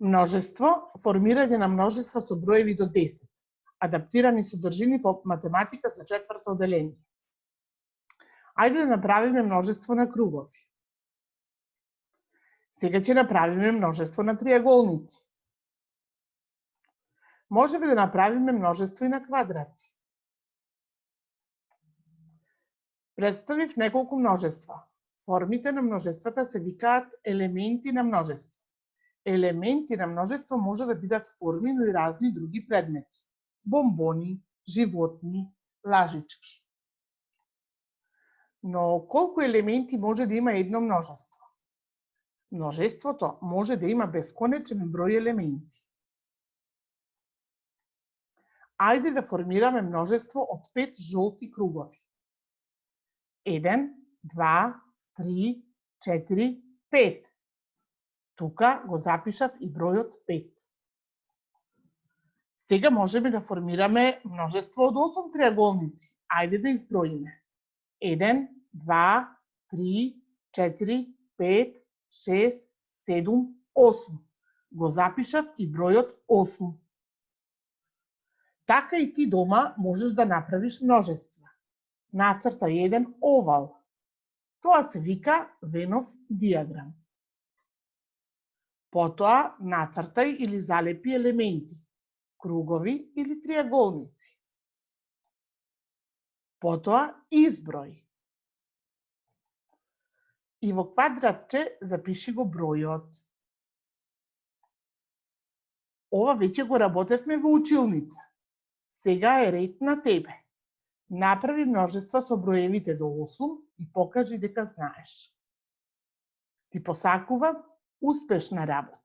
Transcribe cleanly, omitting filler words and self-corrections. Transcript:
Множество, формирање на множества со броеви до 10. Адаптирани содржини по математика за 4-то одделение. Ајде да направиме множество на кругови. Сега ќе направиме множество на триаголници. Можеме да направиме множество и на квадрати. Представив неколку множества. Формите на множествата се викаат елементи на множество. Елементи на множество може да бидат форми, но и разни други предмети. Бомбони, животни, лажички. Но колку елементи може да има едно множество? Множеството може да има бесконечен број елементи. Ајде да формираме множество од 5 жолти кругови. 1, 2, 3, 4, 5. Тука го запишав и бројот 5. Сега можеме да формираме множество од 8 триаголници. Ајде да изброиме. 1, 2, 3, 4, 5, 6, 7, 8. Го запишав и бројот 8. Така и ти дома можеш да направиш множество. Нацртај еден овал. Тоа се вика Венов диаграм. Потоа нацртај или залепи елементи, кругови или триаголници. Потоа изброј. И во квадратче запиши го бројот. Ова веќе го работевме во училница. Сега е ред на тебе. Направи множества со броевите до 8 и покажи дека знаеш. Ти посакувам успешна работа.